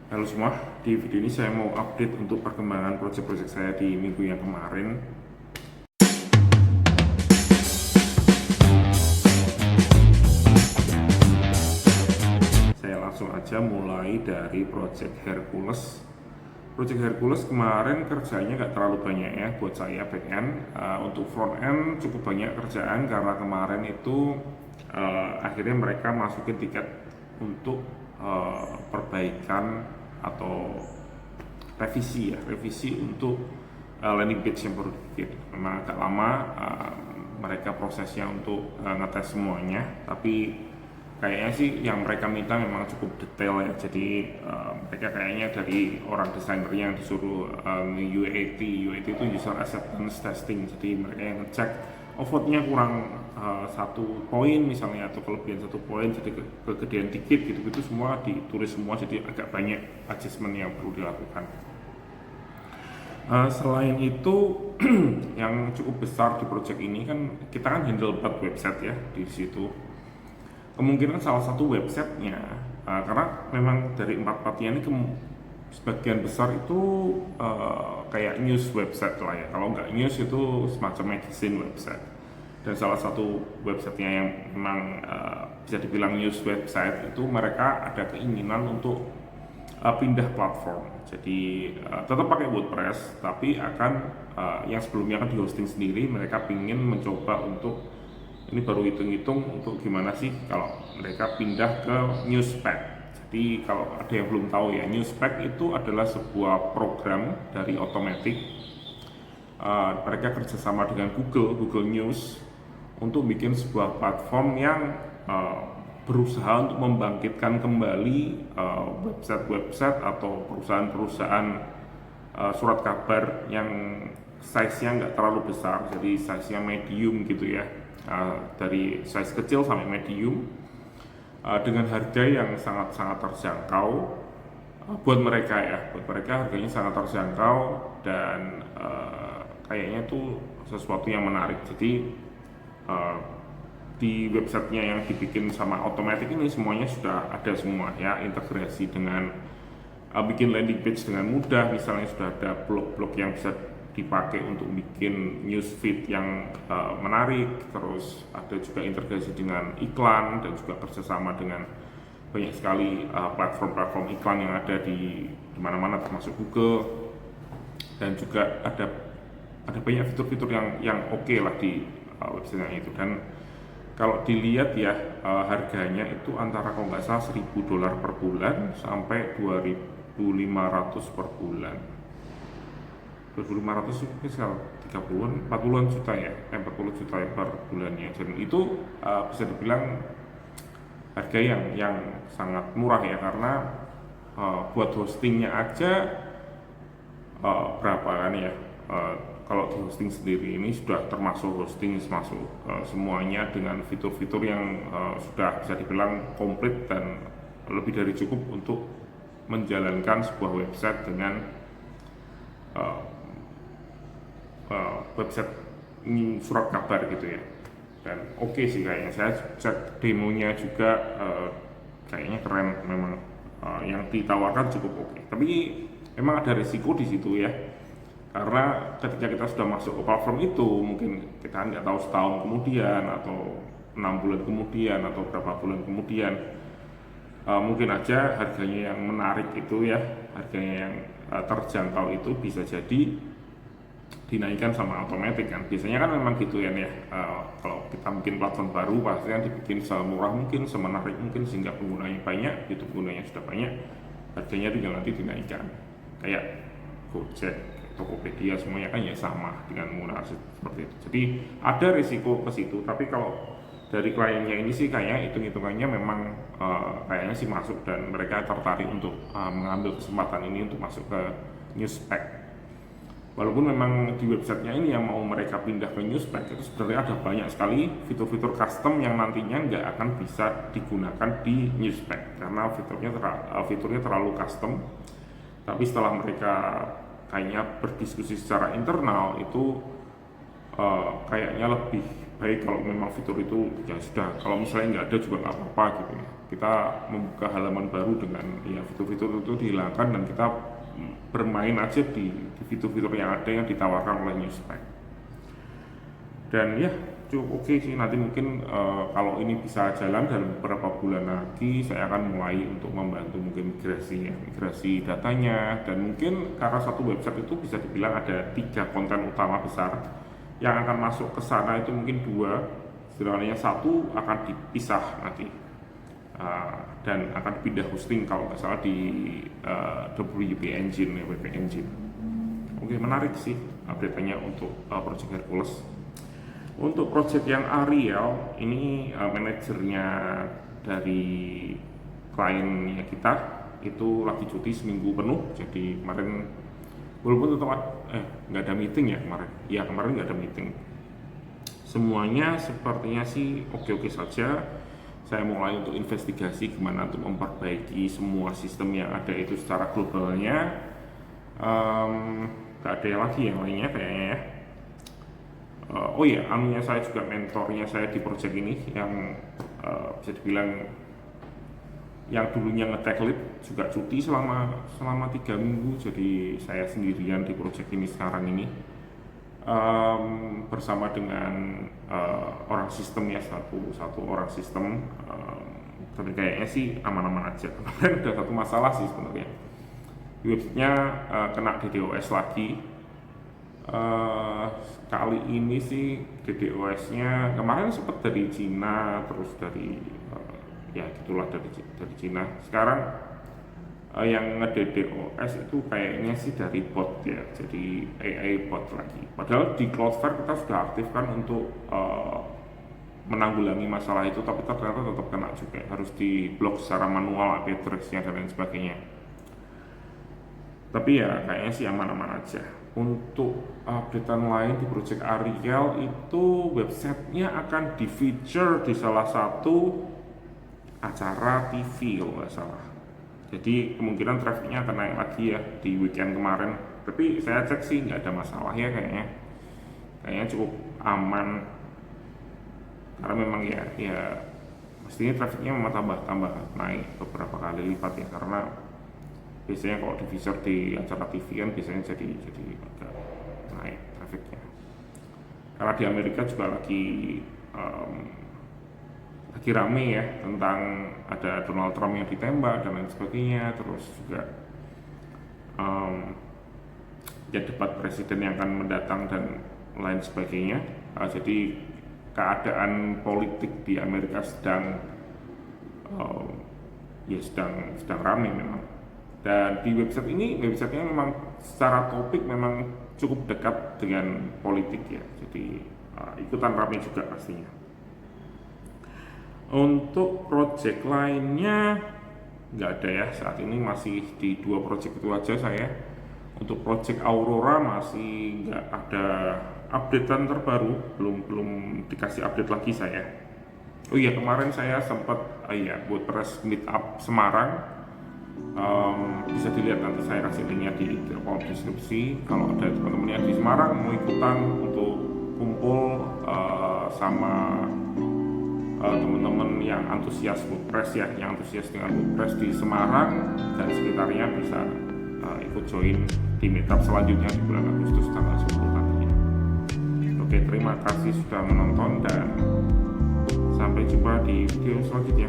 Halo semua, di video ini saya mau update untuk perkembangan proyek-proyek saya di minggu yang kemarin. Saya langsung aja mulai dari proyek Hercules. Proyek Hercules kemarin kerjanya nggak terlalu banyak ya buat saya backend. Untuk front end cukup banyak kerjaan karena kemarin itu akhirnya mereka masukin tiket untuk perbaikan atau revisi untuk landing page yang baru dibikin. Memang agak lama mereka prosesnya untuk ngetes semuanya, tapi kayaknya sih yang mereka minta memang cukup detail ya. Jadi mereka kayaknya dari orang desainer yang disuruh UAT itu user acceptance testing. Jadi mereka yang ngecek outputnya kurang satu poin misalnya atau kelebihan satu poin, jadi kegedean dikit gitu semua ditulis semua, jadi agak banyak adjustment yang perlu dilakukan. Selain itu yang cukup besar di project ini kan kita kan handle 4 website ya di situ. Kemungkinan salah satu websitenya karena memang dari 4-4-nya ini sebagian besar itu kayak news website lah ya. Kalau nggak news itu semacam magazine website. Dan salah satu websitenya yang memang bisa dibilang news website itu mereka ada keinginan untuk pindah platform. Jadi tetap pakai WordPress, tapi akan yang sebelumnya kan di hosting sendiri. Mereka ingin mencoba untuk ini baru hitung-hitung untuk gimana sih kalau mereka pindah ke Newspack. Jadi kalau ada yang belum tahu ya, Newspack itu adalah sebuah program dari Automatic. Mereka kerjasama dengan Google News untuk bikin sebuah platform yang berusaha untuk membangkitkan kembali website-website atau perusahaan-perusahaan surat kabar yang size-nya nggak terlalu besar, jadi size-nya medium gitu ya, dari size kecil sampai medium, dengan harga yang sangat-sangat terjangkau buat mereka ya, buat mereka harganya sangat terjangkau dan kayaknya tuh sesuatu yang menarik. Jadi di websitenya yang dibikin sama Automatic ini semuanya sudah ada semua ya, integrasi dengan bikin landing page dengan mudah. Misalnya sudah ada blog-blog yang bisa dipakai untuk bikin newsfeed yang menarik, terus ada juga integrasi dengan iklan dan juga kerjasama dengan banyak sekali platform-platform iklan yang ada di mana-mana termasuk Google, dan juga ada banyak fitur-fitur yang oke lah di websitenya itu. Dan kalau dilihat ya harganya itu antara kalau nggak salah $1.000 per bulan sampai 2.500 per bulan. 2.500 mungkin sekitar 30-an, 40-an juta ya, 40 juta ya per bulannya. Dan itu bisa dibilang harga yang sangat murah ya, karena buat hostingnya aja berapa kan ya, kalau di hosting sendiri ini sudah termasuk hosting, termasuk semuanya dengan fitur-fitur yang sudah bisa dibilang komplit dan lebih dari cukup untuk menjalankan sebuah website dengan website surat kabar gitu ya. Dan oke sih kayaknya, saya cek demonya juga kayaknya keren memang, yang ditawarkan cukup oke. Tapi memang ada risiko di situ ya, karena ketika kita sudah masuk ke platform itu mungkin kita nggak tahu setahun kemudian atau 6 bulan kemudian atau berapa bulan kemudian mungkin aja harganya yang menarik itu ya, harganya yang terjangkau itu bisa jadi dinaikkan sama Automatic kan. Biasanya kan memang gitu ya, kalau kita bikin platform baru pasti kan dibikin semurah mungkin, semenarik mungkin, sehingga penggunanya banyak, YouTube penggunanya sudah banyak, harganya juga nanti dinaikkan. Kayak Gojek, Tokopedia semuanya kan ya sama dengan menggunakan seperti itu. Jadi ada risiko ke situ, tapi kalau dari kliennya ini sih kayaknya hitung-hitungannya memang kayaknya sih masuk, dan mereka tertarik untuk mengambil kesempatan ini untuk masuk ke Newspack. Walaupun memang di websitenya ini yang mau mereka pindah ke Newspack itu sebenarnya ada banyak sekali fitur-fitur custom yang nantinya nggak akan bisa digunakan di Newspack karena fiturnya terlalu custom. Tapi setelah mereka kayaknya berdiskusi secara internal itu kayaknya lebih baik kalau memang fitur itu ya sudah, kalau misalnya nggak ada juga nggak apa-apa gitu ya. kita membuka halaman baru dengan ya fitur-fitur itu dihilangkan dan kita bermain aja di fitur-fitur yang ada yang ditawarkan oleh Newspack. Dan ya cukup oke sih, nanti mungkin kalau ini bisa jalan dalam beberapa bulan lagi saya akan mulai untuk membantu mungkin migrasi datanya, dan mungkin karena satu website itu bisa dibilang ada 3 konten utama besar yang akan masuk ke sana, itu mungkin 2, sedangkan yang 1 akan dipisah nanti dan akan pindah hosting kalau nggak salah di WP Engine. Oke, menarik sih update-nya untuk Project Hercules. Untuk project yang Ariel ini manajernya dari kliennya kita itu lagi cuti seminggu penuh, jadi kemarin walaupun tetap nggak ada meeting ya kemarin nggak ada meeting. Semuanya sepertinya sih oke-oke saja. Saya mulai untuk investigasi gimana untuk memperbaiki semua sistem yang ada itu secara globalnya. Nggak ada lagi yang lainnya kayaknya ya. Oh ya, anunya saya juga mentornya saya di project ini yang bisa dibilang yang dulunya nge-tech lead juga cuti selama 3 minggu, jadi saya sendirian di project ini sekarang ini bersama dengan orang sistem ya, satu orang sistem. Tapi kayaknya sih aman-aman aja. Kemarin ada satu masalah sih sebenarnya, websitenya kena DDoS lagi. Kali ini sih DDoS-nya kemarin sempat dari Cina, terus dari ya gitulah dari Cina. Sekarang yang nge-DDoS itu kayaknya sih dari bot ya, jadi AI bot lagi. Padahal di Cloudflare kita sudah aktifkan untuk menanggulangi masalah itu, tapi ternyata tetap kena juga, harus diblok secara manual IP address-nya dan lain sebagainya. Tapi ya kayaknya sih aman-aman aja. Untuk updatean lain di Project Ariel itu websitenya akan di-feature di salah satu acara TV kalau nggak salah. Jadi kemungkinan trafficnya akan naik lagi ya di weekend kemarin. Tapi saya cek sih nggak ada masalah ya kayaknya cukup aman. Karena memang ya mestinya trafficnya memang tambah naik beberapa kali lipat ya, karena biasanya kalau di feature di acara TV kan biasanya jadi agak naik trafficnya. Karena di Amerika juga lagi rame ya tentang ada Donald Trump yang ditembak dan lain sebagainya, terus juga ya debat presiden yang akan mendatang dan lain sebagainya. Jadi keadaan politik di Amerika sedang rame memang. Dan di websitenya memang secara topik memang cukup dekat dengan politik ya, jadi ikutan ramai juga pastinya. Untuk project lainnya nggak ada ya, saat ini masih di 2 project itu aja saya. Untuk project Aurora masih nggak ada updatean terbaru, belum dikasih update lagi saya. Oh iya, kemarin saya sempat WordPress Meetup Semarang. Bisa dilihat nanti saya kasih linknya di kolom deskripsi. Kalau ada teman-teman yang di Semarang mau ikutan untuk kumpul sama teman-teman yang antusias WordPress ya, yang antusias dengan WordPress di Semarang dan sekitarnya, bisa ikut join di meetup selanjutnya di bulan Agustus tanggal 10 nantinya. Oke, terima kasih sudah menonton dan sampai jumpa di video selanjutnya.